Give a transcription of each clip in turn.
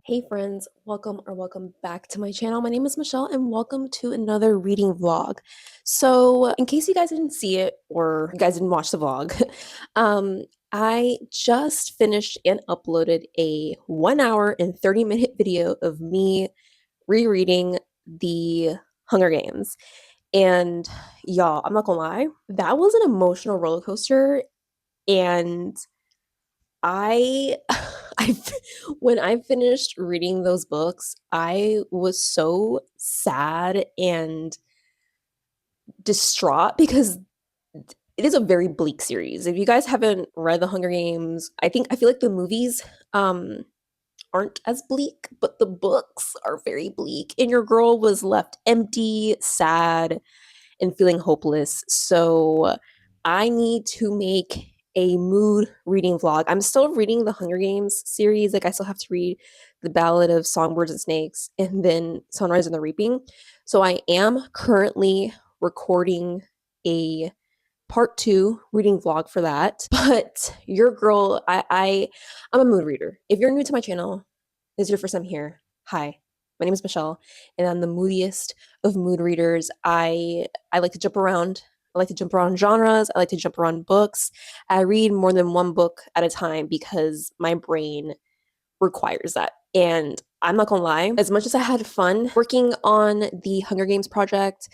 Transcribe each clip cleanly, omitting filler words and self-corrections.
Hey friends, welcome back to my channel. My name is Michelle and welcome to another reading vlog. So, in case you guys didn't see it or you guys didn't watch the vlog, I just finished and uploaded a 1 hour and 30-minute video of me rereading the Hunger Games. And y'all, I'm not gonna lie, that was an emotional roller coaster and I I when I finished reading those books, I was so sad and distraught because it is a very bleak series. If you guys haven't read The Hunger Games, I feel like the movies aren't as bleak, but the books are very bleak. And your girl was left empty, sad, and feeling hopeless. So I need to make a mood reading vlog. I'm still reading the Hunger Games series. Like I still have to read The Ballad of Songbirds and Snakes and then Sunrise and the Reaping. So I am currently recording a part 2 reading vlog for that. But your girl, I'm a mood reader. If you're new to my channel, this is your first time here. Hi. My name is Michelle, and I'm the moodiest of mood readers. I like to jump around. I like to jump around genres. I like to jump around books. I read more than one book at a time because my brain requires that. And I'm not gonna lie, as much as I had fun working on the Hunger Games project,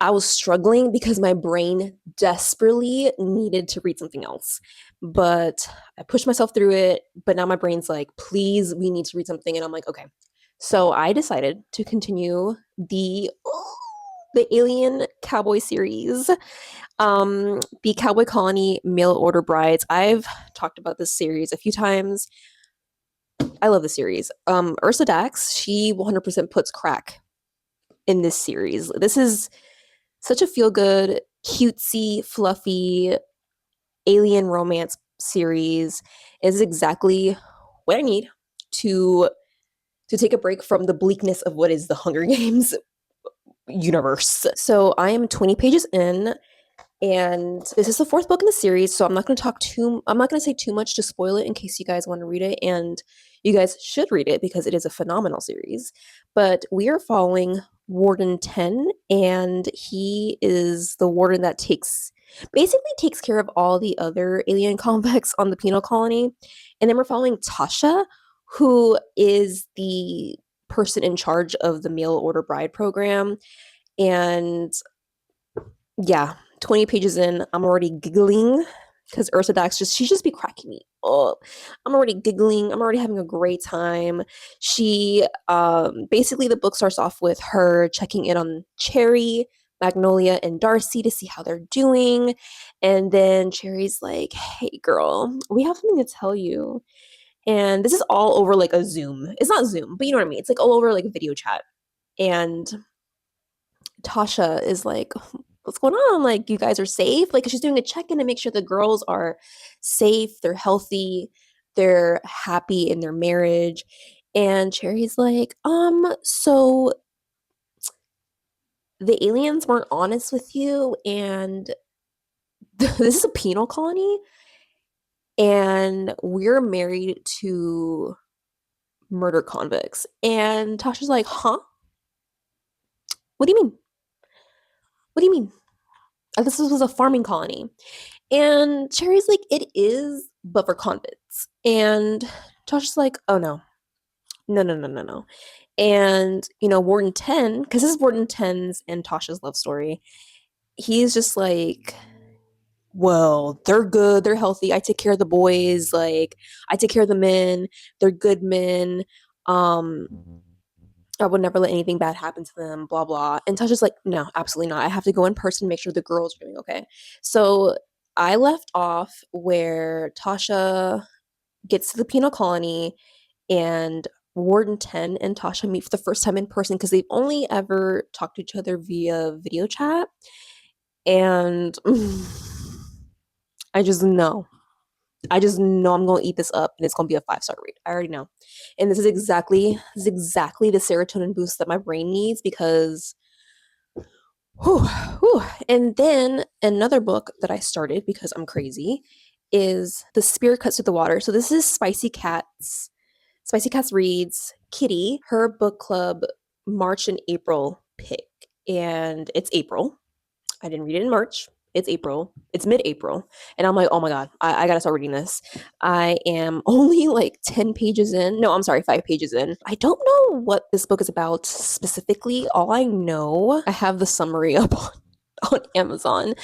I was struggling because my brain desperately needed to read something else. But I pushed myself through it. But now my brain's like, please, we need to read something. And I'm like, okay. So I decided to continue the Alien Cowboy series, the Cowboy Colony Mail Order Brides. I've talked about this series a few times. I love the series. Ursa Dax, she 100% puts crack in this series. This is such a feel-good, cutesy, fluffy alien romance series. It is exactly what I need to take a break from the bleakness of what is the Hunger Games universe. So I am 20 pages in, and this is the 4th book in the series, so I'm not going to say too much to spoil it in case you guys want to read it, and you guys should read it because it is a phenomenal series. But we are following Warden 10, and he is the warden that basically takes care of all the other alien convicts on the penal colony. And then we're following Tasha, who is the person in charge of the mail order bride program. And yeah, 20 pages in, I'm already giggling because Ursa Dax she's just be cracking me up. I'm already giggling. I'm already having a great time. She basically the book starts off with her checking in on Cherry, Magnolia, and Darcy to see how they're doing. And then Cherry's like, hey girl, we have something to tell you. And this is all over like a Zoom. It's not Zoom, but you know what I mean. It's like all over like a video chat. And Tasha is like, what's going on? Like, you guys are safe? Like, she's doing a check-in to make sure the girls are safe, they're healthy, they're happy in their marriage. And Cherry's like, so the aliens weren't honest with you, and this is a penal colony, and we're married to murder convicts. And Tasha's like, huh? What do you mean? What do you mean? This was a farming colony. And Cherry's like, it is, but for convicts. And Tasha's like, oh no. No, no, no, no, no. And, Warden 10, because this is Warden 10's and Tasha's love story, he's just like, well, they're good, they're healthy, I take care of the boys, like, I take care of the men, they're good men, I would never let anything bad happen to them, blah, blah. And Tasha's like, no, absolutely not. I have to go in person, make sure the girls are doing okay. So I left off where Tasha gets to the penal colony and Warden 10 and Tasha meet for the first time in person because they've only ever talked to each other via video chat. And I just know. I'm gonna eat this up and it's gonna be a 5-star read. I already know. And this is exactly the serotonin boost that my brain needs because And then another book that I started because I'm crazy is The Spirit Cuts Through the Water. So this is Spicy Cats Reads, Kitty, her book club March and April pick. And it's April. I didn't read it in March. It's April. It's mid-April. And I'm like, oh my God, I gotta start reading this. I am only like 10 pages in. No, I'm sorry, 5 pages in. I don't know what this book is about specifically. All I know, I have the summary up on Amazon.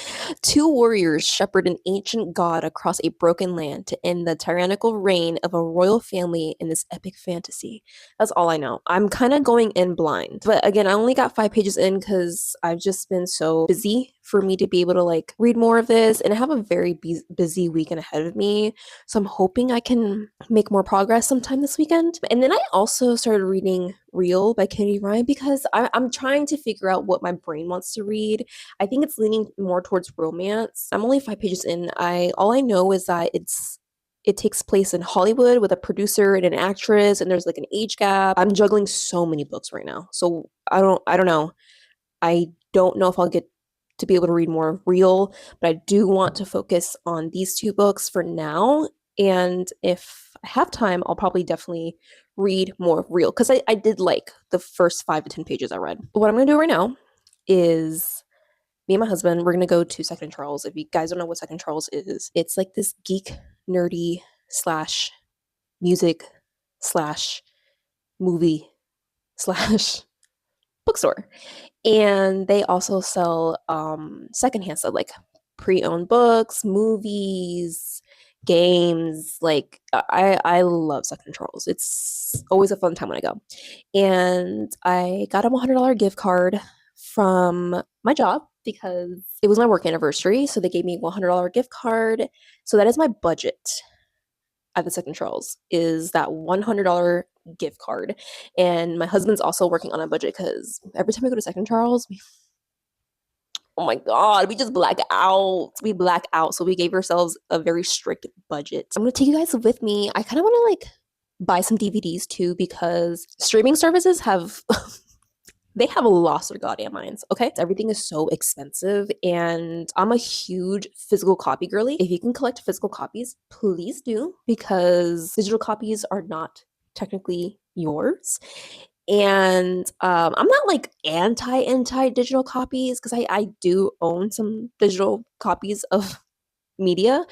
Two warriors shepherd an ancient god across a broken land to end the tyrannical reign of a royal family in this epic fantasy. That's all I know. I'm kind of going in blind. But again, I only got 5 pages in because I've just been so busy for me to be able to like read more of this. And I have a very busy weekend ahead of me. So I'm hoping I can make more progress sometime this weekend. And then I also started reading Real by Kennedy Ryan because I'm trying to figure out what my brain wants to read. I think it's leaning more towards romance. I'm only 5 pages in. All I know is that it takes place in Hollywood with a producer and an actress, and there's like an age gap. I'm juggling so many books right now. So I don't know. I don't know if I'll get to be able to read more Real, but I do want to focus on these two books for now. And if I have time, I'll probably definitely read more Real because I did like the first 5 to 10 pages I read. What I'm going to do right now is me and my husband, we're going to go to Second Charles. If you guys don't know what Second Charles is, it's like this geek, nerdy slash music slash movie slash bookstore. And they also sell secondhand stuff like pre-owned books, movies, games. Like I love Second Charles. It's always a fun time when I go. And I got a $100 gift card from my job because it was my work anniversary. So they gave me a $100 gift card. So that is my budget at the Second Charles, is that $100 gift card. And my husband's also working on a budget because every time we go to Second Charles, oh my God, we just black out. We black out. So we gave ourselves a very strict budget. I'm going to take you guys with me. I kind of want to like buy some DVDs too because streaming services have they have lost their goddamn minds, okay? Everything is so expensive, and I'm a huge physical copy girly. If you can collect physical copies, please do, because digital copies are not technically yours. And I'm not like anti digital copies because I do own some digital copies of media,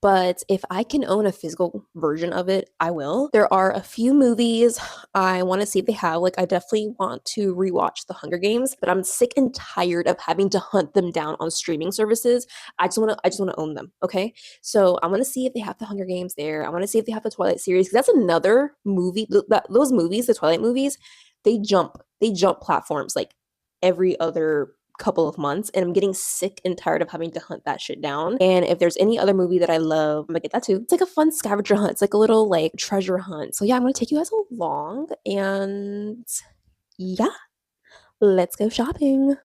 but if I can own a physical version of it, I will. There are a few movies I want to see if they have. Like, I definitely want to rewatch The Hunger Games, but I'm sick and tired of having to hunt them down on streaming services. I just want to own them. Okay, so I want to see if they have The Hunger Games there. I want to see if they have the Twilight series because that's another movie. Those movies, the Twilight movies, they jump platforms like every other couple of months, and I'm getting sick and tired of having to hunt that shit down. And if there's any other movie that I love, I'm gonna get that too. It's like a fun scavenger hunt. It's like a little like treasure hunt. So yeah, I'm gonna take you guys along, and yeah, let's go shopping.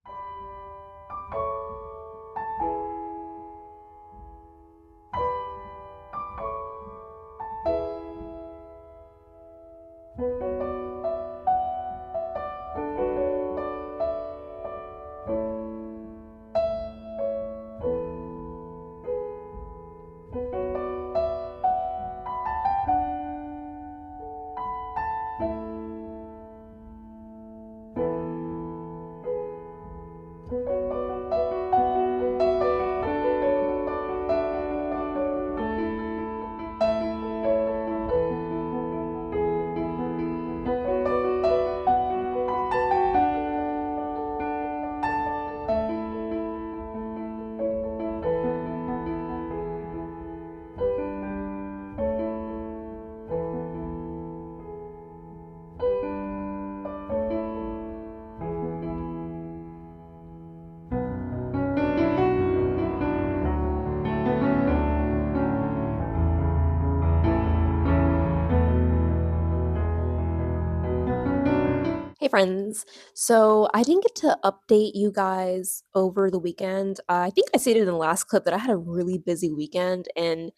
Hey friends. So I didn't get to update you guys over the weekend. I think I stated in the last clip that I had a really busy weekend, and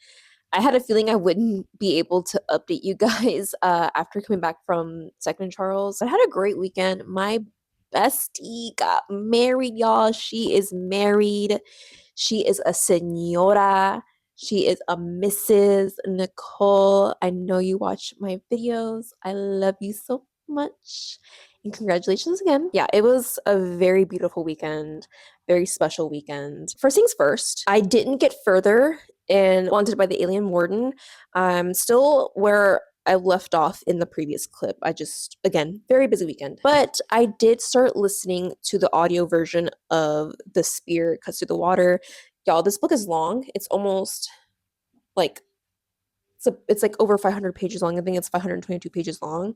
I had a feeling I wouldn't be able to update you guys after coming back from Second Charles. I had a great weekend. My bestie got married, y'all. She is married. She is a senora. She is a Mrs. Nicole. I know you watch my videos. I love you so much. And congratulations again. Yeah, it was a very beautiful weekend, very special weekend. First things first, I didn't get further in Wanted by the Alien Warden. I'm still where I left off in the previous clip. I just, again, very busy weekend. But I did start listening to the audio version of The Spear Cuts Through the Water. Y'all, this book is long. It's almost like it's like over 500 pages long. I think it's 522 pages long.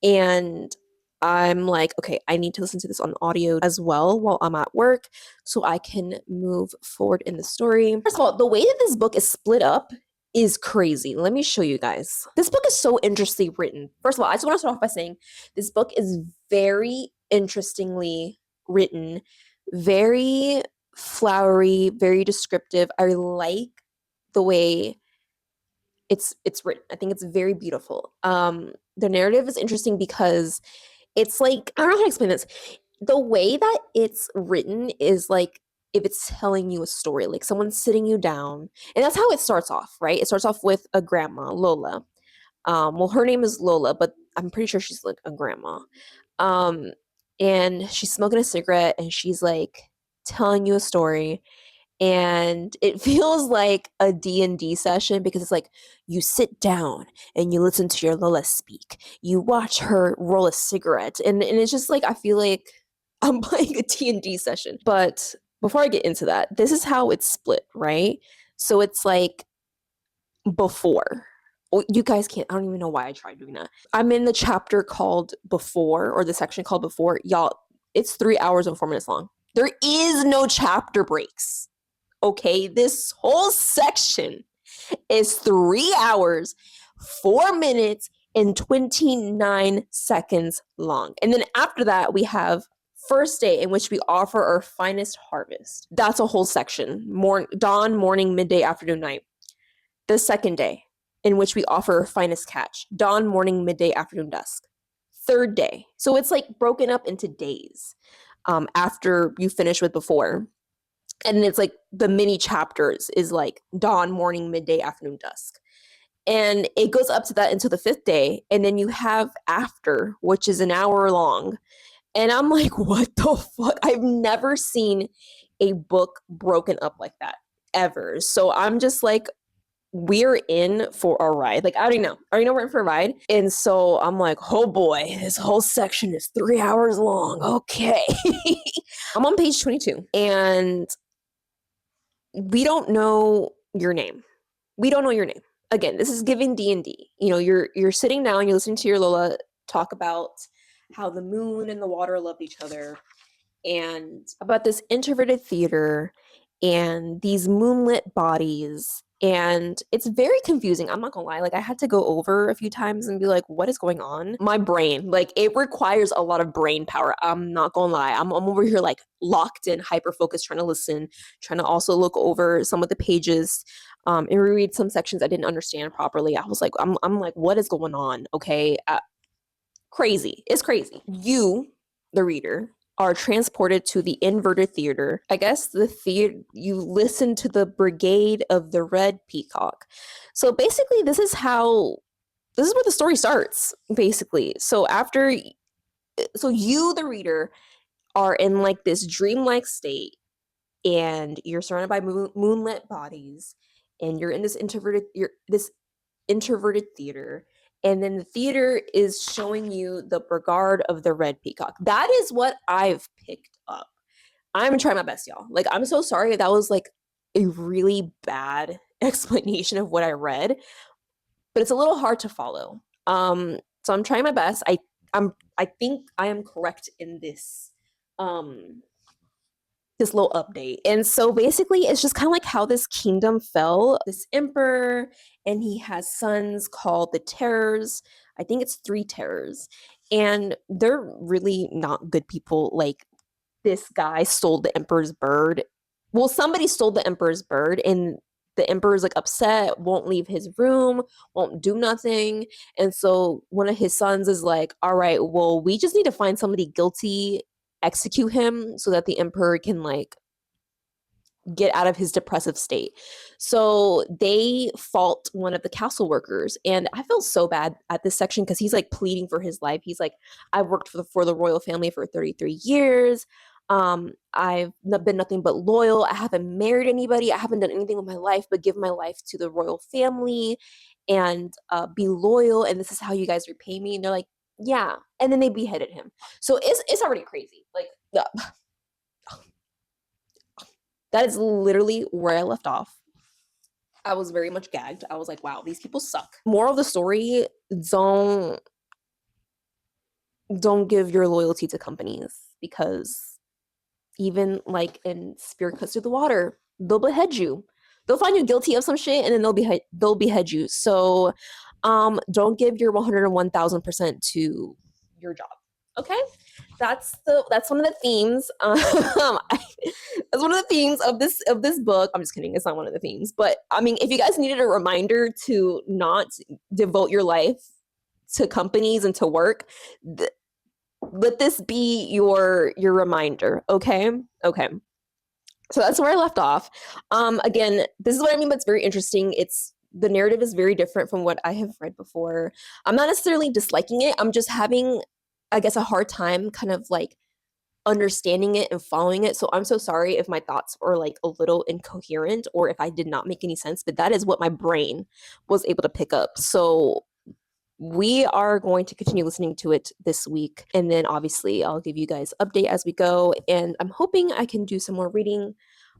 And I'm like, okay, I need to listen to this on audio as well while I'm at work so I can move forward in the story. First of all, the way that this book is split up is crazy. Let me show you guys. This book is so interestingly written. First of all, I just want to start off by saying this book is very interestingly written, very flowery, very descriptive. I like the way it's written. I think it's very beautiful. The narrative is interesting because it's like, I don't know how to explain this. The way that it's written is like if it's telling you a story, like someone's sitting you down, and that's how it starts off, right? It starts off with a grandma, Lola. Well, her name is Lola, but I'm pretty sure she's like a grandma. Um, and she's smoking a cigarette and she's like telling you a story, and it feels like a D&D session because it's like you sit down and you listen to your Lola speak. You watch her roll a cigarette, and it's just like I feel like I'm playing a D&D session. But before I get into that, this is how it's split, right? So it's like before. Oh, you guys can't, I don't even know why I tried doing that. I'm in the chapter called Before, or the section called Before. Y'all, it's 3 hours and 4 minutes long. There is no chapter breaks. Okay, this whole section is 3 hours, 4 minutes, and 29 seconds long. And then after that, we have first day, in which we offer our finest harvest. That's a whole section. Dawn, morning, midday, afternoon, night. The second day, in which we offer our finest catch. Dawn, morning, midday, afternoon, dusk. Third day. So it's like broken up into days after you finish with Before. And it's like the mini chapters is like dawn, morning, midday, afternoon, dusk. And it goes up to that until the fifth day. And then you have After, which is an hour long. And I'm like, what the fuck? I've never seen a book broken up like that ever. So I'm just like, we're in for a ride. Like, I already know we're in for a ride. And so I'm like, oh boy, this whole section is 3 hours long. Okay. I'm on page 22 and we don't know your name. We don't know your name. Again, this is giving D&D. You know, you're sitting down, you're listening to your Lola talk about how the moon and the water love each other, and about this introverted theater and these moonlit bodies. And it's very confusing. I'm not gonna lie. Like, I had to go over a few times and be like, what is going on? My brain, like, it requires a lot of brain power. I'm not gonna lie. I'm over here like locked in, hyper focused, trying to listen, trying to also look over some of the pages and reread some sections I didn't understand properly. I was like, I'm like, what is going on? Okay. Crazy. It's crazy. You, the reader, are transported to the inverted theater. I guess the theater, you listen to the Brigade of the Red Peacock. So basically, this is where the story starts, basically. So you, the reader, are in like this dreamlike state, and you're surrounded by moonlit bodies, and you're in this introverted theater, and then the theater is showing you the Brigade of the Red Peacock. That is what I've picked up. I'm trying my best, y'all. Like, I'm so sorry that was like a really bad explanation of what I read, but it's a little hard to follow. So I'm trying my best. I think I am correct in this little update. And so basically it's just kind of like how this kingdom fell. This emperor, and he has sons called the Terrors. I think it's 3 Terrors. And they're really not good people. Like, this guy stole the emperor's bird. Well, somebody stole the emperor's bird, and the emperor's like upset, won't leave his room, won't do nothing. And so one of his sons is like, all right, well, we just need to find somebody guilty, execute him so that the emperor can like get out of his depressive state. So they fault one of the castle workers. And I feel so bad at this section because he's like pleading for his life. He's like, I've worked for the royal family for 33 years. I've been nothing but loyal. I haven't married anybody. I haven't done anything with my life but give my life to the royal family and be loyal. And this is how you guys repay me. And they're like, yeah. And then they beheaded him. So it's already crazy. Like, that is literally where I left off. I was very much gagged. I was like, wow, these people suck. Moral of the story, don't give your loyalty to companies, because even like in Spirit Cuts Through the Water, they'll behead you. They'll find you guilty of some shit and then they'll behead you. So don't give your 101,000% to your job. Okay? That's one of the themes. That's one of the themes of this book. I'm just kidding. It's not one of the themes. But I mean, if you guys needed a reminder to not devote your life to companies and to work, let this be your reminder. Okay. So that's where I left off. Again, this is what I mean, but it's very interesting. The narrative is very different from what I have read before. I'm not necessarily disliking it. I'm just having, I guess, a hard time kind of like understanding it and following it. So I'm so sorry if my thoughts were like a little incoherent or if I did not make any sense, but that is what my brain was able to pick up. So we are going to continue listening to it this week. And then obviously I'll give you guys update as we go. And I'm hoping I can do some more reading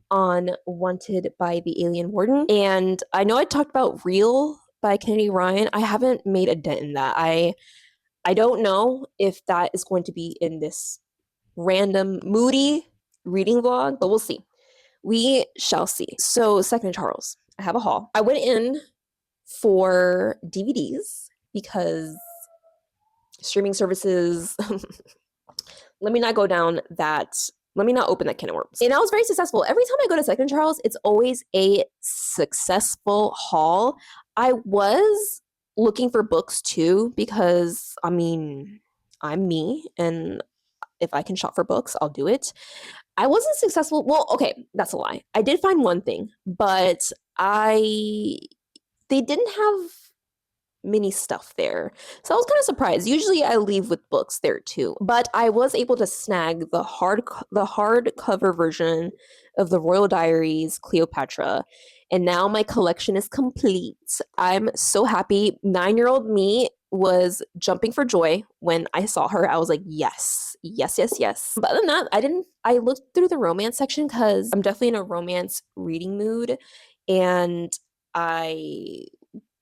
on Wanted by the Alien Warden. And I know I talked about Real by Kennedy Ryan. I haven't made a dent in that. I don't know if that is going to be in this random moody reading vlog, but we'll see. We shall see. So, Second Charles, I have a haul. I went in for DVDs because streaming services, let me not open that can of worms. And I was very successful. Every time I go to Second Charles, it's always a successful haul. I was looking for books too, because I mean, I'm me, and if I can shop for books, I'll do it. I wasn't successful. Well, okay, that's a lie. I did find one thing, but they didn't have many stuff there. So I was kind of surprised. Usually I leave with books there too, but I was able to snag the hardcover version of the Royal Diaries Cleopatra, and now my collection is complete. I'm so happy. 9-year-old me was jumping for joy when I saw her. I was like, yes. But other than that, I looked through the romance section because I'm definitely in a romance reading mood, and I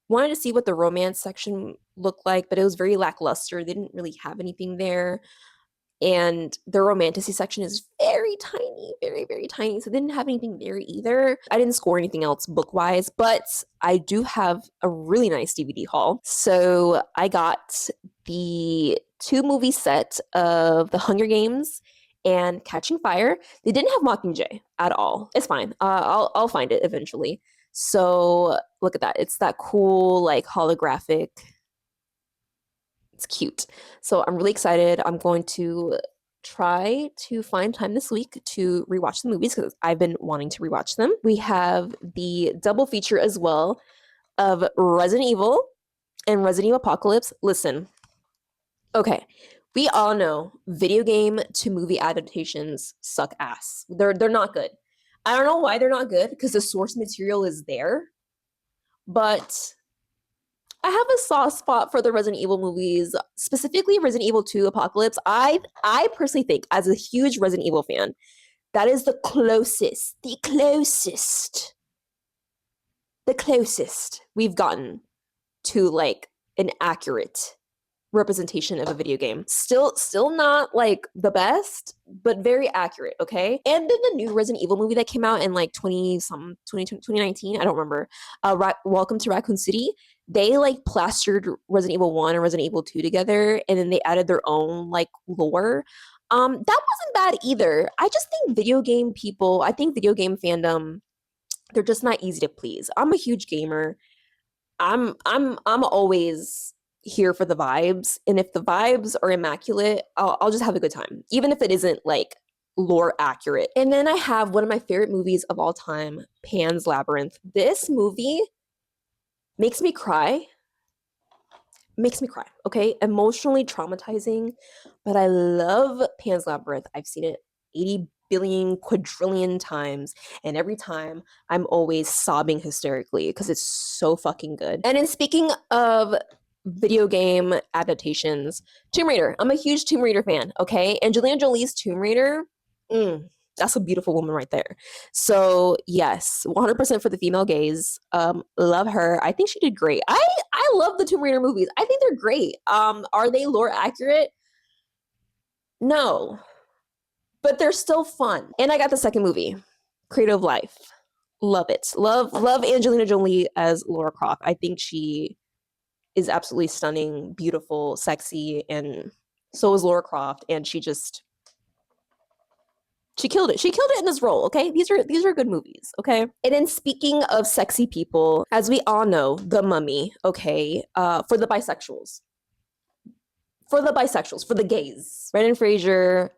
wanted to see what the romance section looked like, but it was very lackluster. They didn't really have anything there. And the romantasy section is very tiny, very, very tiny. So they didn't have anything there either. I didn't score anything else book-wise, but I do have a really nice DVD haul. So I got the 2-movie set of The Hunger Games and Catching Fire. They didn't have Mockingjay at all. It's fine. I'll find it eventually. So look at that. It's that cool, like, holographic. It's cute. So I'm really excited. I'm going to try to find time this week to rewatch the movies because I've been wanting to rewatch them. We have the double feature as well of Resident Evil and Resident Evil Apocalypse. Listen, okay, we all know video game to movie adaptations suck ass. They're not good. I don't know why they're not good, because the source material is there, but I have a soft spot for the Resident Evil movies, specifically Resident Evil 2 Apocalypse. I personally think, as a huge Resident Evil fan, that is the closest we've gotten to like an accurate representation of a video game. Still not like the best, but very accurate, okay? And then the new Resident Evil movie that came out in like 2019, I don't remember, Welcome to Raccoon City, they like plastered Resident Evil 1 and Resident Evil 2 together, and then they added their own like lore. That wasn't bad either. I just think video game fandom, they're just not easy to please. I'm a huge gamer. I'm always here for the vibes, and if the vibes are immaculate, I'll just have a good time, even if it isn't like lore accurate. And then I have one of my favorite movies of all time, Pan's Labyrinth. This movie makes me cry. Okay? Emotionally traumatizing, but I love Pan's Labyrinth. I've seen it 80 billion quadrillion times, and every time I'm always sobbing hysterically because it's so fucking good. And in speaking of video game adaptations, Tomb Raider. I'm a huge Tomb Raider fan, okay? Angelina Jolie's Tomb Raider, that's a beautiful woman right there. So yes, 100% for the female gaze. Love her. I think she did great. I love the Tomb Raider movies. I think they're great. Are they lore accurate? No, but they're still fun. And I got the second movie, Creative Life. Love it. Love Angelina Jolie as Lara Croft. I think she is absolutely stunning, beautiful, sexy, and so is Lara Croft. And she killed it. She killed it in this role. Okay, these are good movies. Okay, and then speaking of sexy people, as we all know, The Mummy. Okay, for the bisexuals, for the gays, Brendan Fraser.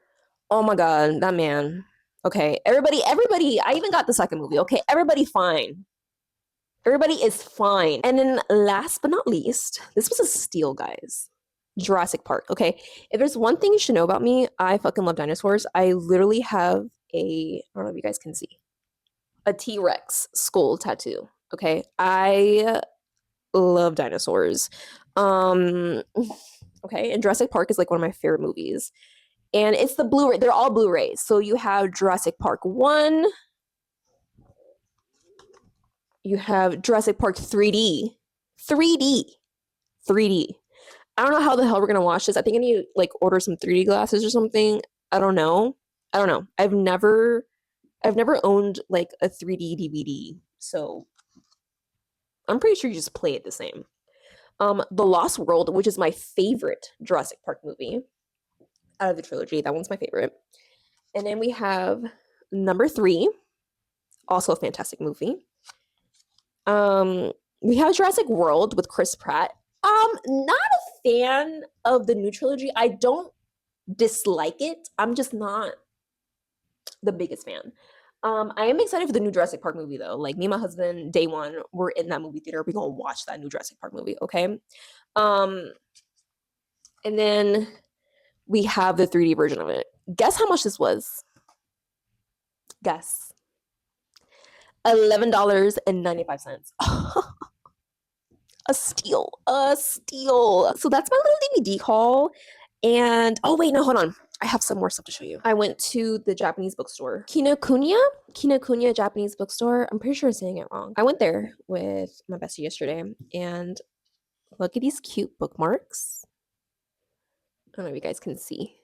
Oh my god, that man. Okay, everybody. I even got the second movie. Okay, everybody fine. Everybody is fine. And then last but not least, this was a steal, guys. Jurassic Park. Okay. If there's one thing you should know about me, I fucking love dinosaurs. I literally have I don't know if you guys can see, a T-Rex skull tattoo. Okay. I love dinosaurs. Okay. And Jurassic Park is like one of my favorite movies. And it's the Blu-ray. They're all Blu-rays. So you have Jurassic Park 1. You have Jurassic Park 3D. 3D. 3D. I don't know how the hell we're gonna watch this. I think I need to like order some 3D glasses or something. I don't know. I've never owned like a 3D DVD, so I'm pretty sure you just play it the same. The Lost World, which is my favorite Jurassic Park movie out of the trilogy. That one's my favorite. And then we have number 3, also a fantastic movie. We have Jurassic World with Chris Pratt. Not a fan of the new trilogy. I don't dislike it. I'm just not the biggest fan. I am excited for the new Jurassic Park movie though. Like me and my husband, day one, we're in that movie theater. We're gonna watch that new Jurassic Park movie, okay? And then we have the 3D version of it. Guess how much this was? Guess. $11.95. A steal. So that's my little DVD haul. And oh wait, no, hold on. I have some more stuff to show you. I went to the Japanese bookstore, Kinokuniya Japanese bookstore. I'm pretty sure I'm saying it wrong. I went there with my bestie yesterday, and look at these cute bookmarks. I don't know if you guys can see.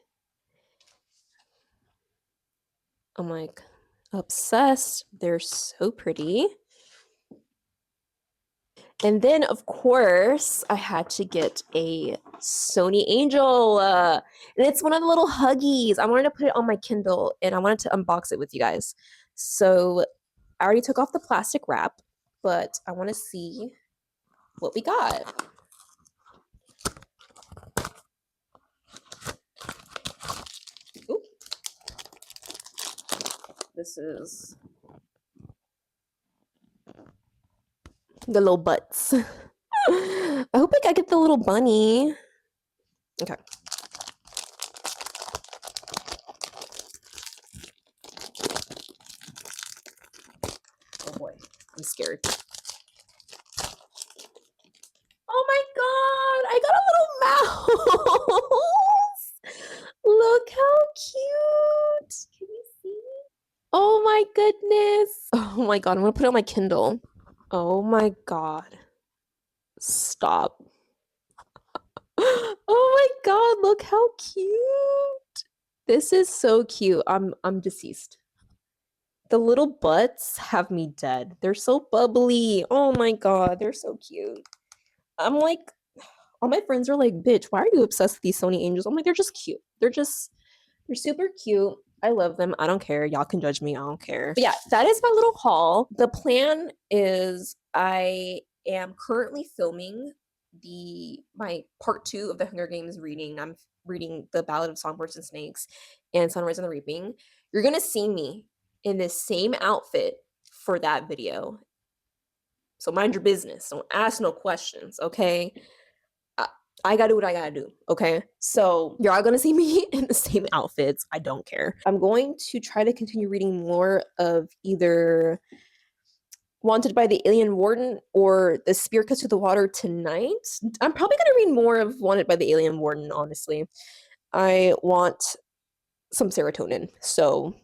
I'm like obsessed. They're so pretty. And then, of course, I had to get a Sony Angel. And it's one of the little huggies. I wanted to put it on my Kindle, and I wanted to unbox it with you guys. So I already took off the plastic wrap, but I want to see what we got. Ooh. This is the little butts. I hope I get the little bunny. Okay. Oh boy, I'm scared. Oh my god, I got a little mouse. Look how cute. Can you see? Oh my goodness. Oh my god, I'm gonna put it on my Kindle. Oh my god. Stop. Oh my god, look how cute. This is so cute. I'm deceased. The little butts have me dead. They're so bubbly. Oh my god, they're so cute. I'm like, all my friends are like, bitch, why are you obsessed with these Sony Angels? I'm like, they're just cute. They're super cute. I love them. I don't care. Y'all can judge me. I don't care. But yeah, that is my little haul. The plan is I am currently filming my part 2 of the Hunger Games reading. I'm reading The Ballad of Songbirds and Snakes and Sunrise and the Reaping. You're gonna see me in this same outfit for that video. So mind your business. Don't ask no questions, okay? I, I gotta do what I gotta do, okay? So you're all gonna see me in the same outfits. I don't care. I'm going to try to continue reading more of either Wanted by the Alien Warden or The Spear Cuts to the Water tonight. I'm probably gonna read more of Wanted by the Alien Warden, honestly. I want some serotonin. So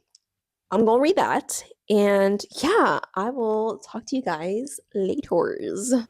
I'm gonna read that. And yeah, I will talk to you guys later.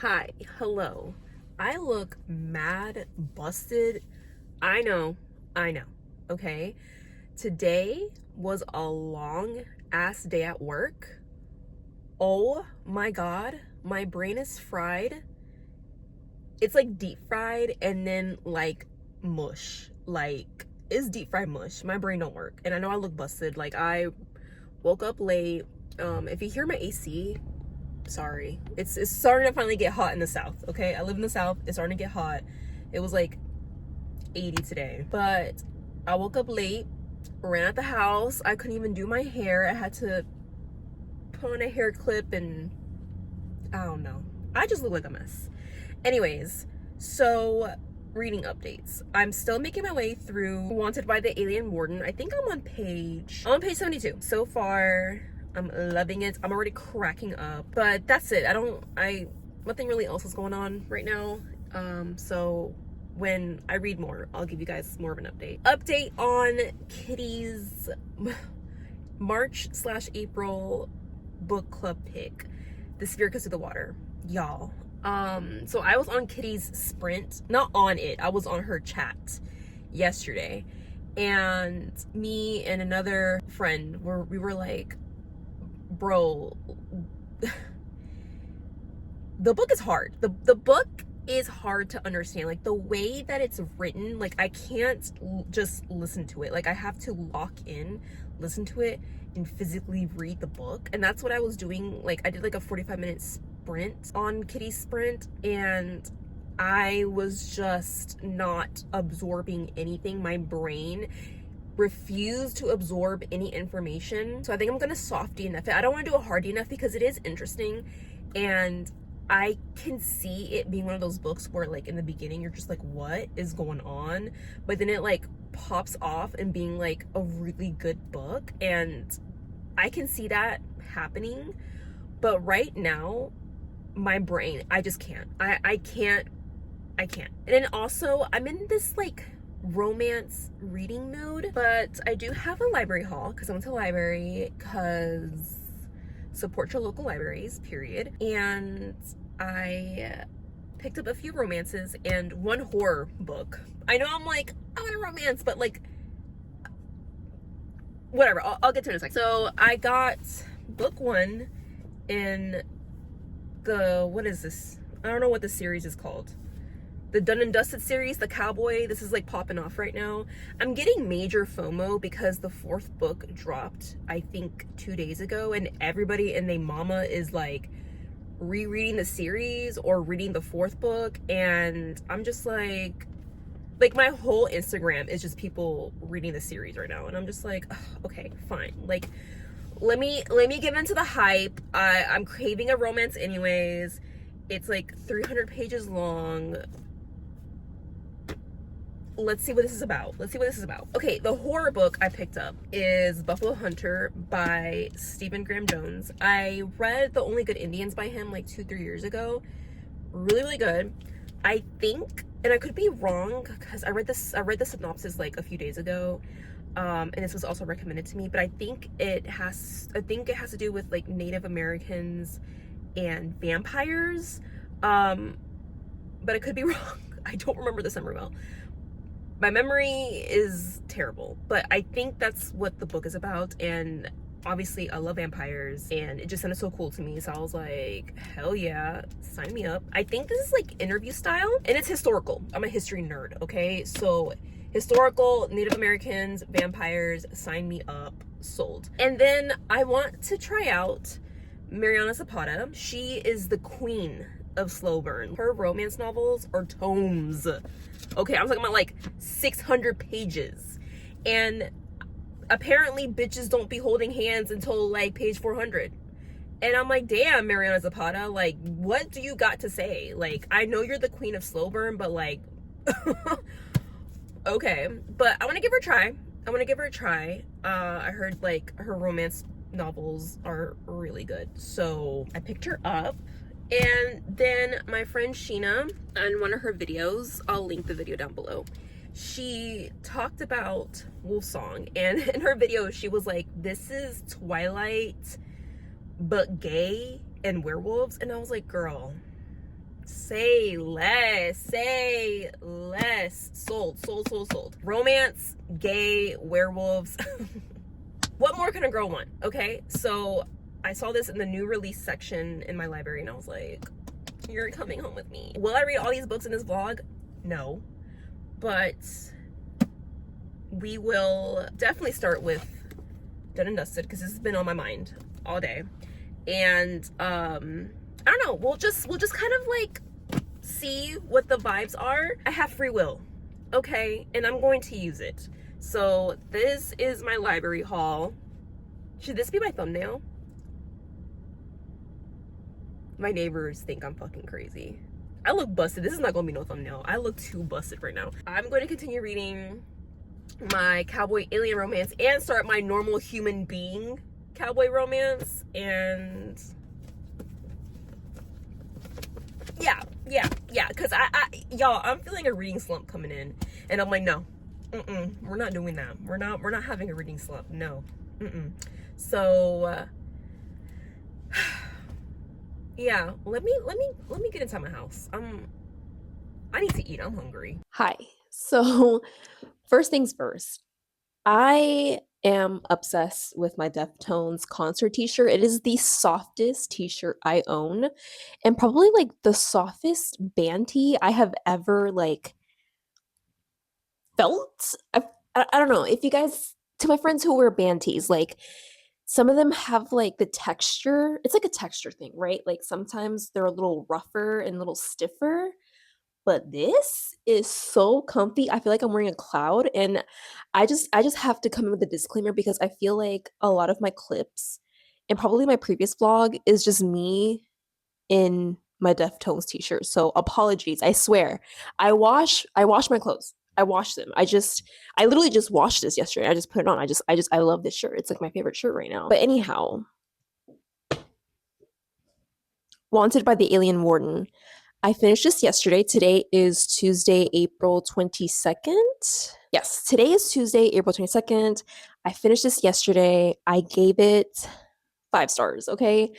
Hi, hello. I look mad busted. I know, okay? Today was a long ass day at work. Oh my God, my brain is fried. It's like deep fried and then like mush. Like, it's deep fried mush. My brain don't work. And I know I look busted. Like, I woke up late. If you hear my AC, sorry. It's starting to finally get hot in the South, okay? I live in the South. It's starting to get hot. It was like 80 today. But I woke up late, ran out the house. I couldn't even do my hair. I had to put on a hair clip and I don't know. I just look like a mess. Anyways, so reading updates. I'm still making my way through Wanted by the Alien Warden. I think I'm on page 72. So far, I'm loving it. I'm already cracking up, but that's it. Nothing really else is going on right now. So when I read more, I'll give you guys more of an update. Update on Kitty's March/April book club pick, The Spear Cuts to the Water. Y'all. So I was on Kitty's sprint, not on it, I was on her chat yesterday, and me and another friend we were like, bro, the book is hard. The book is hard to understand. Like, the way that it's written, like, I can't just listen to it. Like, I have to lock in, listen to it, and physically read the book. And that's what I was doing. Like, I did like a 45-minute sprint on Kitty's sprint, and I was just not absorbing anything. My brain refused to absorb any information. So I think I'm gonna softy enough it. I don't want to do a hardy enough because it is interesting, and I can see it being one of those books where, like, in the beginning you're just like, what is going on? But then it like pops off and being like a really good book, and I can see that happening. But right now, my brain, I just can't. I can't. And then also, I'm in this like romance reading mode, but I do have a library haul because I went to the library, because support your local libraries, period. And I picked up a few romances and one horror book. I know I'm like, I want a romance, but like, whatever, I'll get to it in a second. So I got book one in the, what is this? I don't know what the series is called. The Done and Dusted series, the Cowboy. This is like popping off right now. I'm getting major FOMO because the 4th book dropped, I think 2 days ago, and everybody and their mama is like rereading the series or reading the 4th book, and I'm just like my whole Instagram is just people reading the series right now, and I'm just like, ugh, okay, fine. Like, let me get into the hype. I'm craving a romance anyways. It's like 300 pages long. let's see what this is about. Okay, the horror book I picked up is Buffalo Hunter by Stephen Graham Jones. I read The Only Good Indians by him like 2-3 years ago. Really, really good. I think, and I could be wrong because I read the synopsis like a few days ago, and this was also recommended to me, but I think it has to do with like Native Americans and vampires, but I could be wrong. I don't remember the summary well. My memory is terrible, but I think that's what the book is about, and obviously I love vampires, and it just sounded so cool to me, so I was like, hell yeah, sign me up. I think this is like interview style, and it's historical. I'm a history nerd, okay? So historical, Native Americans, vampires, sign me up, sold. And then I want to try out Mariana Zapata. She is the queen of slow burn. Her romance novels are tomes. Okay, I'm talking about like 600 pages. And apparently bitches don't be holding hands until like page 400. And I'm like, damn, Mariana Zapata, like, what do you got to say? Like, I know you're the queen of slow burn, but like, okay. But I want to give her a try. I heard like her romance novels are really good. So I picked her up. And then my friend Sheena, on one of her videos, I'll link the video down below, she talked about Wolfsong, and in her video she was like, this is Twilight but gay and werewolves. And I was like, girl, say less. Sold. Romance, gay, werewolves. What more can a girl want? Okay, so I saw this in the new release section in my library, and I was like, you're coming home with me. Will I read all these books in this vlog? No. But we will definitely start with Done and Dusted, because this has been on my mind all day. And I don't know, we'll just kind of like see what the vibes are. I have free will, okay? And I'm going to use it. So this is my library haul. Should this be my thumbnail? My neighbors think I'm fucking crazy. I look busted. This is not gonna be no thumbnail. I look too busted right now. I'm going to continue reading my cowboy alien romance and start my normal human being cowboy romance. And yeah, because y'all, I'm feeling a reading slump coming in, and I'm like, no, we're not doing that. We're not having a reading slump. No. So yeah, let me get inside my house. I need to eat. I'm hungry. Hi. So first things first, I am obsessed with my Deftones concert t-shirt. It is the softest t-shirt I own, and probably like the softest band tee I have ever like felt. I don't know if you guys, to my friends who wear band tees, like some of them have like the texture. It's like a texture thing, right? Like sometimes they're a little rougher and a little stiffer, but this is so comfy. I feel like I'm wearing a cloud, and I just have to come in with a disclaimer because I feel like a lot of my clips and probably my previous vlog is just me in my Deftones t-shirt. So apologies. I swear. I wash my clothes. I wash them. I literally just washed this yesterday. I just put it on. I love this shirt. It's like my favorite shirt right now. But anyhow, Wanted by the Alien Warden. I finished this yesterday. Today is Tuesday, April 22nd. Yes, today is Tuesday, April 22nd. I finished this yesterday. I gave it 5 stars, okay?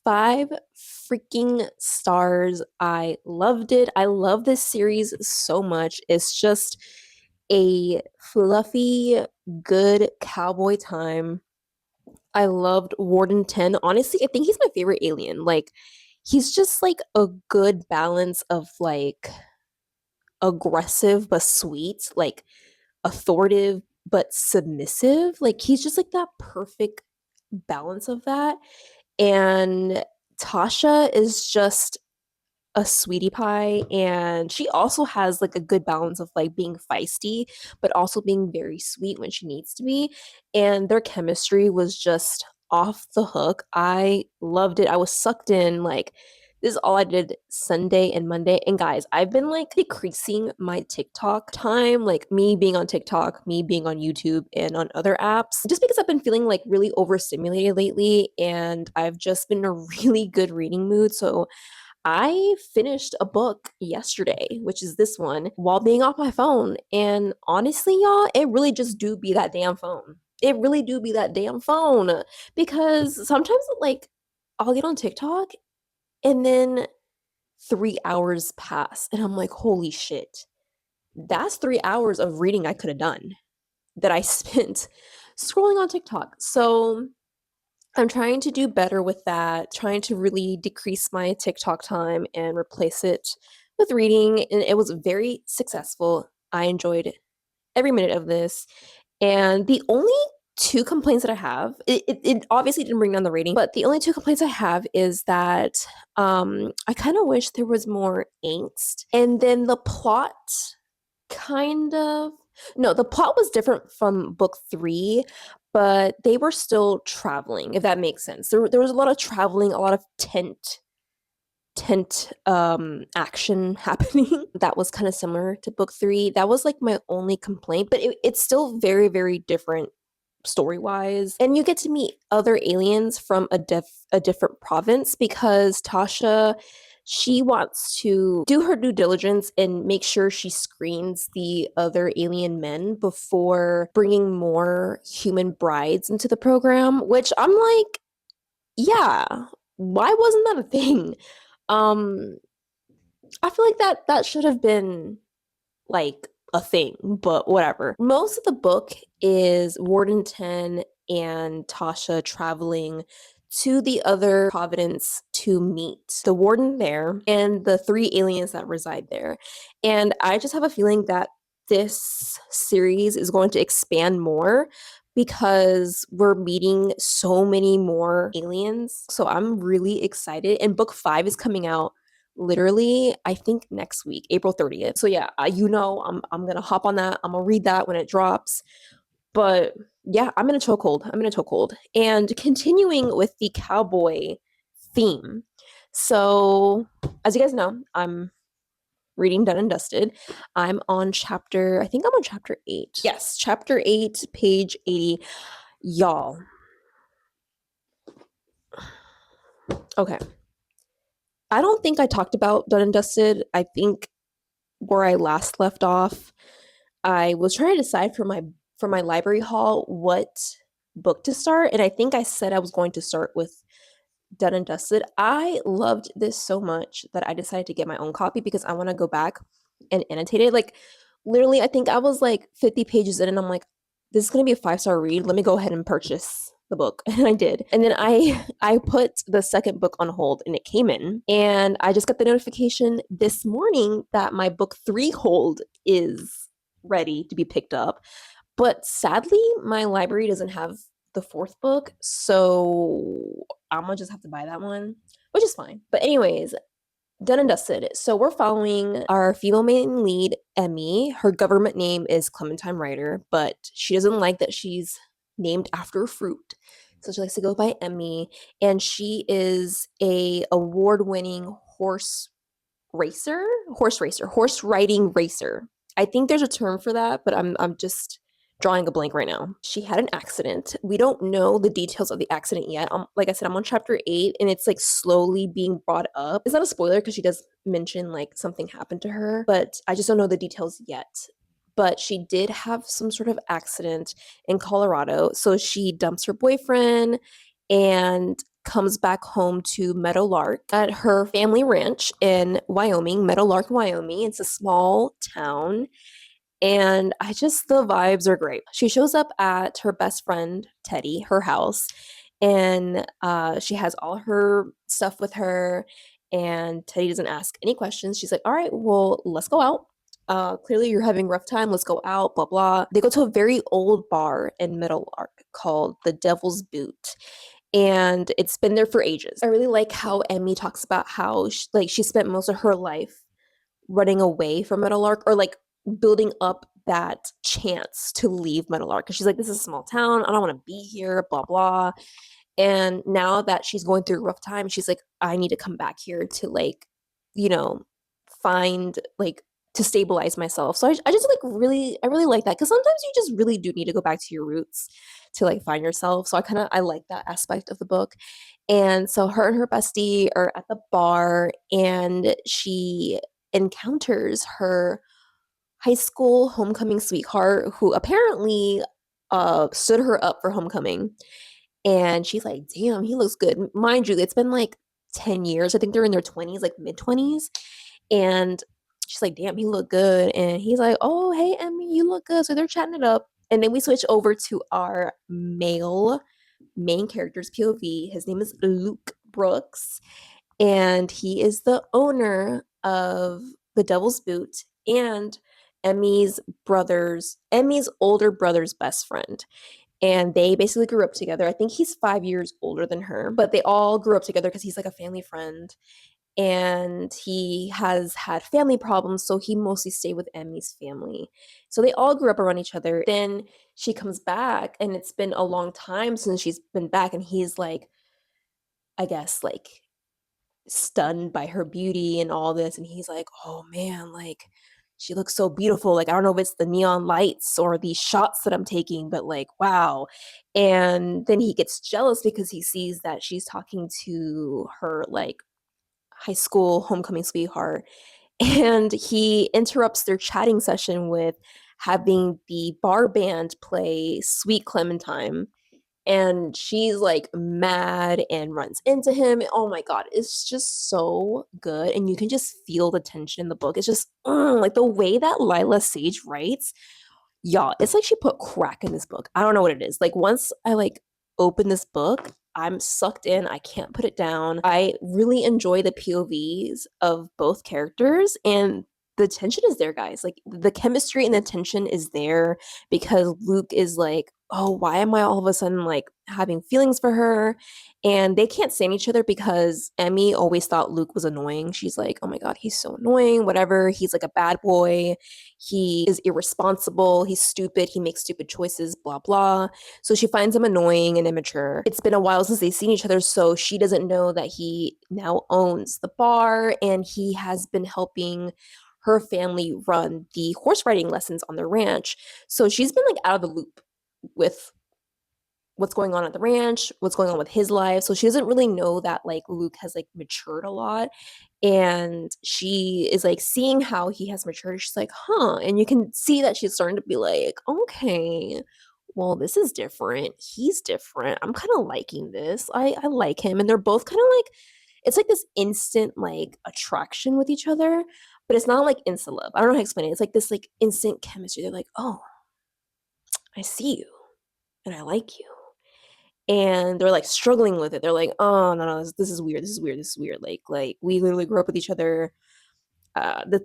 5 freaking stars. I loved it. I love this series so much. It's just a fluffy, good cowboy time. I loved Warden 10. Honestly, I think he's my favorite alien. Like, he's just like a good balance of like aggressive but sweet, like authoritative but submissive. Like, he's just like that perfect balance of that. And Tasha is just a sweetie pie, and she also has like a good balance of like being feisty but also being very sweet when she needs to be. And their chemistry was just off the hook. I loved it. I was sucked in like This is all I did Sunday and Monday. And guys, I've been like decreasing my TikTok time, like me being on TikTok, me being on YouTube and on other apps, just because I've been feeling like really overstimulated lately and I've just been in a really good reading mood. So I finished a book yesterday, which is this one, while being off my phone. And honestly, y'all, it really just do be that damn phone. It really do be that damn phone. Because sometimes like I'll get on TikTok and then 3 hours pass and I'm like, holy shit. That's 3 hours of reading I could have done that I spent scrolling on TikTok. So I'm trying to do better with that, trying to really decrease my TikTok time and replace it with reading. And it was very successful. I enjoyed every minute of this. And the only two complaints that I have, it obviously didn't bring down the rating, but the only two complaints I have is that I kind of wish there was more angst. And then the plot kind of no, the plot was different from book 3, but they were still traveling, if that makes sense. There was a lot of traveling, a lot of tent action happening that was kind of similar to book 3. That was like my only complaint, but it's still very, very different story wise. And you get to meet other aliens from a different province because Tasha, she wants to do her due diligence and make sure she screens the other alien men before bringing more human brides into the program, which I'm like, yeah, why wasn't that a thing? um I feel like that should have been like a thing, but whatever. Most of the book is Warden 10 and Tasha traveling to the other Providence to meet the warden there and the 3 aliens that reside there. And I just have a feeling that this series is going to expand more because we're meeting so many more aliens. So I'm really excited. And book 5 is coming out literally I think next week, April 30th. So yeah, I'm gonna hop on that. I'm gonna read that when it drops. But yeah, I'm in a chokehold. And continuing with the cowboy theme. So as you guys know, I'm reading Done and Dusted. I think I'm on chapter 8. Yes, chapter 8, page 80. Y'all. Okay. I don't think I talked about Done and Dusted. I think where I last left off, I was trying to decide for my library haul what book to start, and I think I said I was going to start with Done and Dusted. I loved this so much that I decided to get my own copy because I want to go back and annotate it. Like literally, I think I was like 50 pages in, and I'm like, this is gonna be a 5-star read. Let me go ahead and purchase the book. And I did. And then I put the second book on hold and it came in. And I just got the notification this morning that my book 3 hold is ready to be picked up. But sadly, my library doesn't have the 4th book. So I'm gonna just have to buy that one, which is fine. But anyways, Done and Dusted. So we're following our female main lead, Emmy. Her government name is Clementine Ryder, but she doesn't like that she's named after a fruit. So she likes to go by Emmy, and she is a award-winning horse riding racer. I think there's a term for that, but I'm just drawing a blank right now. She had an accident. We don't know the details of the accident yet. Like I said, I'm on chapter 8 and it's like slowly being brought up. It's not a spoiler because she does mention like something happened to her, but I just don't know the details yet. But she did have some sort of accident in Colorado. So she dumps her boyfriend and comes back home to Meadowlark at her family ranch in Wyoming, Meadowlark, Wyoming. It's a small town. And the vibes are great. She shows up at her best friend, Teddy, her house, and she has all her stuff with her. And Teddy doesn't ask any questions. She's like, all right, well, let's go out. Clearly you're having a rough time. Let's go out, blah, blah. They go to a very old bar in Meadowlark called the Devil's Boot. And it's been there for ages. I really like how Emmy talks about how she spent most of her life running away from Meadowlark or like building up that chance to leave Meadowlark. Because she's like, this is a small town. I don't want to be here, blah, blah. And now that she's going through a rough time, she's like, I need to come back here to like, you know, find like to stabilize myself. So I just like really, I really like that because sometimes you just really do need to go back to your roots to like find yourself. So I like that aspect of the book. And so her and her bestie are at the bar and she encounters her high school homecoming sweetheart who apparently stood her up for homecoming. And she's like, damn, he looks good. Mind you, it's been like 10 years. I think they're in their 20s, like mid 20s. And she's like, damn, he looked good. And he's like, oh, hey, Emmy, you look good. So they're chatting it up. And then we switch over to our male main character's POV. His name is Luke Brooks. And he is the owner of the Devil's Boot and Emmy's older brother's best friend. And they basically grew up together. I think he's 5 years older than her, but they all grew up together because he's like a family friend. And he has had family problems, so he mostly stayed with Emmy's family. So they all grew up around each other. Then she comes back, and it's been a long time since she's been back, and he's like, I guess, like stunned by her beauty and all this. And he's like, oh man, like she looks so beautiful. Like, I don't know if it's the neon lights or these shots that I'm taking, but like, wow. And then he gets jealous because he sees that she's talking to her like high school homecoming sweetheart. And he interrupts their chatting session with having the bar band play Sweet Clementine, and she's like mad and runs into him. Oh my god, it's just so good, and you can just feel the tension in the book. It's just like the way that Lila Sage writes, y'all, it's like she put crack in this book. I don't know what it is. Like once I like open this book, I'm sucked in. I can't put it down. I really enjoy the POVs of both characters, and the tension is there, guys. Like the chemistry and the tension is there because Luke is like, oh, why am I all of a sudden like having feelings for her? And they can't stand each other because Emmy always thought Luke was annoying. She's like, oh my God, he's so annoying, whatever. He's like a bad boy. He is irresponsible. He's stupid. He makes stupid choices, blah, blah. So she finds him annoying and immature. It's been a while since they've seen each other. So she doesn't know that he now owns the bar and he has been helping her family run the horse riding lessons on the ranch. So she's been like out of the loop with what's going on at the ranch, what's going on with his life. So she doesn't really know that like Luke has like matured a lot. And she is like seeing how he has matured. She's like, huh. And you can see that she's starting to be like, okay, well, this is different. He's different. I'm kind of liking this. I like him. And they're both kind of like, it's like this instant like attraction with each other, but it's not like instant love. I don't know how to explain it. It's like this like instant chemistry. They're like, oh, I see you and I like you, and they're like struggling with it. They're like, oh no, this is weird. This is weird. This is weird. Like we literally grew up with each other.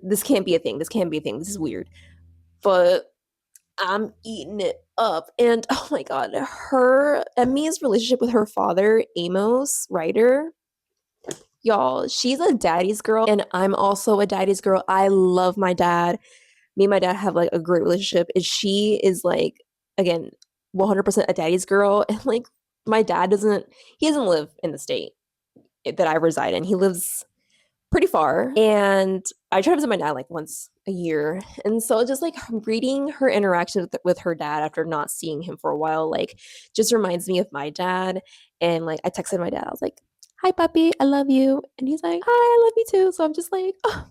This can't be a thing. This can't be a thing. This is weird. But I'm eating it up. And oh my god, her Emmy's relationship with her father, Amos Ryder, y'all, she's a daddy's girl, and I'm also a daddy's girl. I love my dad. Me and my dad have like a great relationship, and she is like, again, 100% a daddy's girl. And like my dad doesn't live in the state that I reside in. He lives pretty far, and I try to visit my dad like once a year. And so just like reading her interaction with her dad after not seeing him for a while, like just reminds me of my dad. And like I texted my dad, I was like, hi puppy, I love you. And he's like, hi, I love you too. So I'm just like, oh,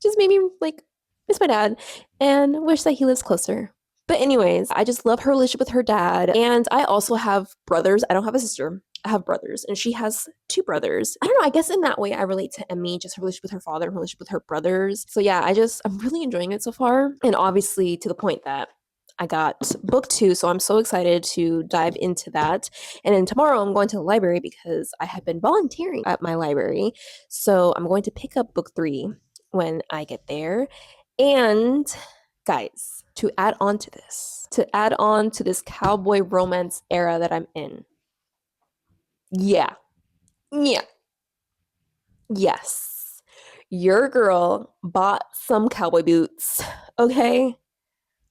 just made me like miss my dad and wish that he lives closer. But anyways, I just love her relationship with her dad. And I also have brothers. I don't have a sister. I have brothers, and she has two brothers. I don't know. I guess in that way, I relate to Emmy, just her relationship with her father and her relationship with her brothers. So yeah, I'm really enjoying it so far. And obviously to the point that I got book 2, so I'm so excited to dive into that. And then tomorrow I'm going to the library because I have been volunteering at my library. So I'm going to pick up book 3 when I get there. And guys, to add on to this cowboy romance era that I'm in. Yeah. Yeah. Yes. Your girl bought some cowboy boots. Okay.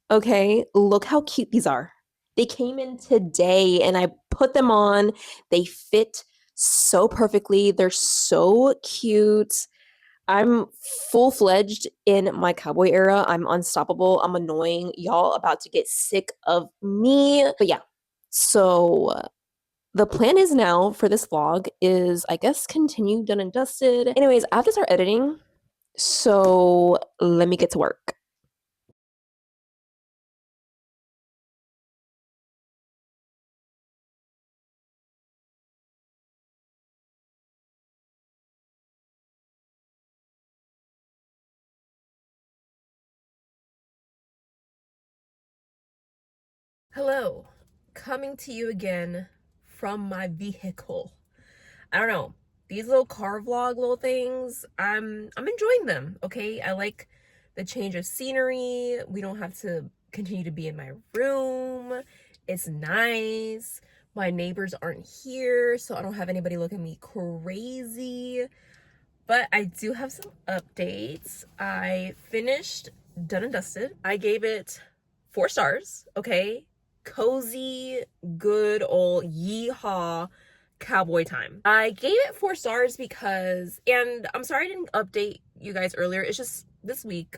Okay. Look how cute these are. They came in today and I put them on. They fit so perfectly. They're so cute. I'm full-fledged in my cowboy era. I'm unstoppable. I'm annoying. Y'all about to get sick of me. But yeah. So the plan is now for this vlog is I guess continue done and dusted. Anyways, I have to start editing. So let me get to work. Hello, coming to you again from my vehicle. I don't know, these little car vlog little things, I'm enjoying them, okay? I like the change of scenery. We don't have to continue to be in my room. It's nice. My neighbors aren't here, so I don't have anybody looking at me crazy. But I do have some updates. I finished Done and Dusted. I gave it 4 stars, okay? Cozy, good old yeehaw cowboy time. I gave it 4 stars because, and I'm sorry I didn't update you guys earlier. It's just this week,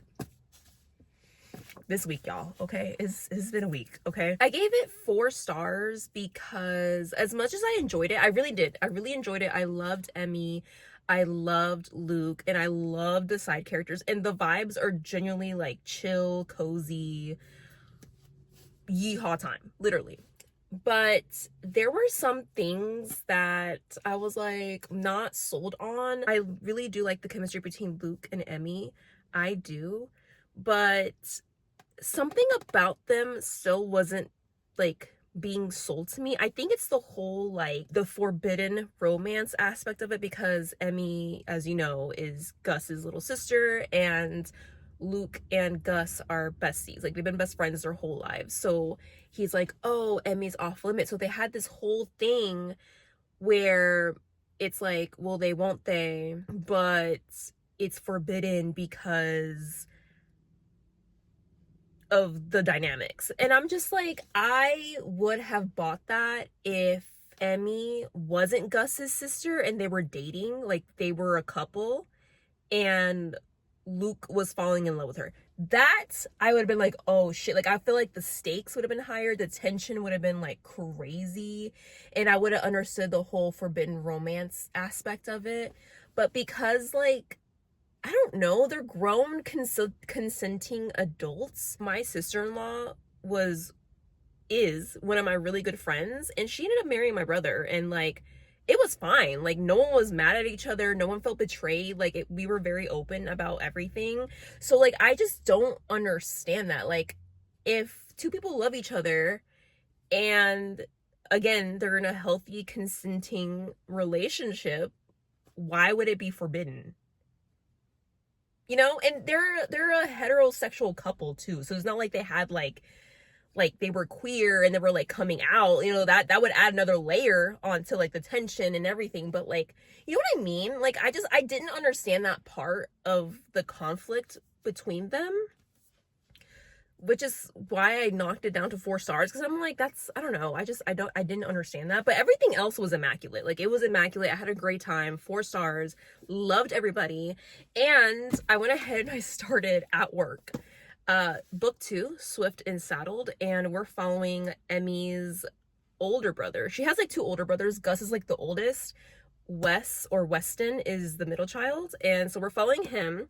y'all, okay? It's been a week, okay? I gave it 4 stars because as much as I enjoyed it, I really did. I really enjoyed it. I loved Emmy. I loved Luke, and I loved the side characters, and the vibes are genuinely like chill, cozy, yeehaw time, literally. But there were some things that I was like not sold on. I really do like the chemistry between Luke and Emmy. I do. But something about them still wasn't like being sold to me. I think it's the whole like the forbidden romance aspect of it, because Emmy, as you know, is Gus's little sister, and Luke and Gus are besties. Like they've been best friends their whole lives. So he's like, oh, Emmy's off limits. So they had this whole thing where it's like, well, they won't they, but it's forbidden because of the dynamics. And I'm just like, I would have bought that if Emmy wasn't Gus's sister and they were dating, like they were a couple and Luke was falling in love with her. That I would have been like, oh shit. Like I feel like the stakes would have been higher, the tension would have been like crazy, and I would have understood the whole forbidden romance aspect of it. But because like, I don't know, they're grown consenting adults. My sister-in-law is one of my really good friends, and she ended up marrying my brother, and like it was fine. Like no one was mad at each other, no one felt betrayed. Like we were very open about everything. So like I just don't understand that. Like if two people love each other and again they're in a healthy consenting relationship, why would it be forbidden? You know, and they're a heterosexual couple too, so it's not like they had like they were queer and they were like coming out, you know, that would add another layer onto like the tension and everything. But like, you know what I mean? Like I didn't understand that part of the conflict between them, which is why I knocked it down to 4 stars, because I'm like, that's, I don't know, I didn't understand that. But everything else was immaculate. Like it was immaculate. I had a great time. 4 stars. Loved everybody. And I went ahead and I started at work book 2, Swift and Saddled, and we're following Emmy's older brother. She has like 2 older brothers. Gus is like the oldest. Wes, or Weston, is the middle child, and so we're following him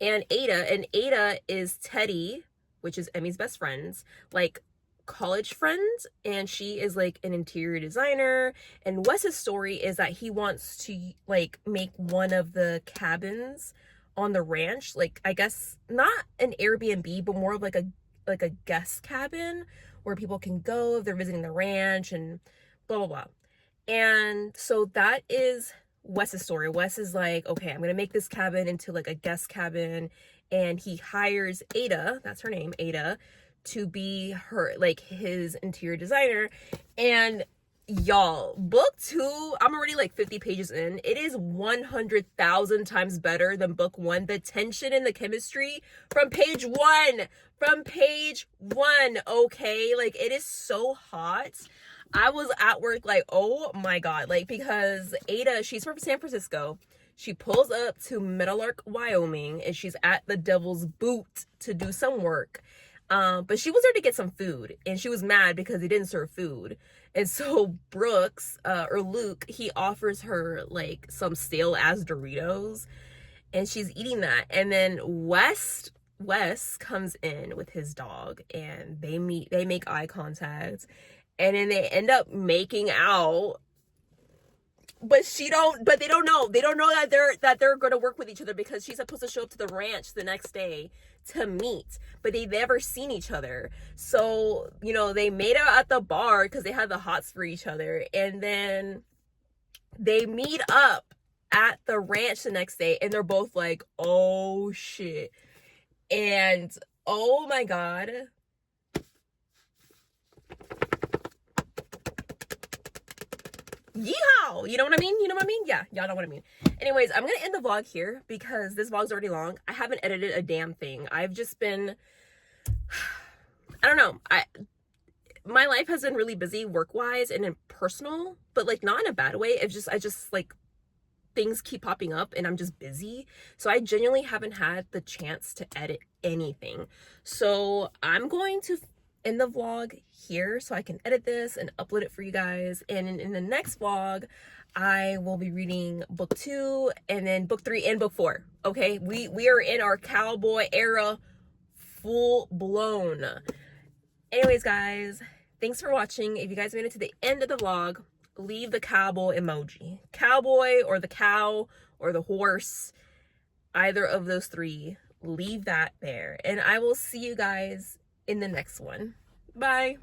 and Ada is Teddy, which is Emmy's best friend's like college friend, and she is like an interior designer. And Wes's story is that he wants to like make one of the cabins on the ranch, like I guess not an Airbnb, but more of like a guest cabin where people can go if they're visiting the ranch and blah blah blah. And so that is Wes's story. Wes is like, okay, I'm gonna make this cabin into like a guest cabin, and he hires Ada, that's her name, Ada, to be her like his interior designer. And Y'all, book 2, I'm already like 50 pages in. It is 100,000 times better than book 1. The tension and the chemistry from page 1, okay? Like, it is so hot. I was at work like, oh my god, like, because Ada, she's from San Francisco. She pulls up to Middle Ark, Wyoming, and she's at the Devil's Boot to do some work. But she was there to get some food, and she was mad because they didn't serve food. And so Brooks, or Luke, he offers her like some stale ass Doritos, and she's eating that. And then Wes comes in with his dog, and they make eye contact, and then they end up making out. But they don't know that they're going to work with each other, because she's supposed to show up to the ranch the next day to meet, but they've never seen each other. So, you know, they made out at the bar because they had the hots for each other, and then they meet up at the ranch the next day, and they're both like, oh shit. And oh my god, yeehaw, you know what I mean? Yeah, y'all know what I mean. Anyways, I'm gonna end the vlog here because this vlog's already long. I haven't edited a damn thing. I've just been, I don't know, my life has been really busy work-wise and in personal, but like not in a bad way. It's I just like, things keep popping up and I'm just busy, so I genuinely haven't had the chance to edit anything. So I'm going to end the vlog here so I can edit this and upload it for you guys, and in the next vlog I will be reading book 2 and then book 3 and book 4. Okay, we are in our cowboy era, full blown. Anyways guys, thanks for watching. If you guys made it to the end of the vlog, leave the cowboy emoji. Cowboy or the cow or the horse, either of those 3, leave that there. And I will see you guys in the next one. Bye.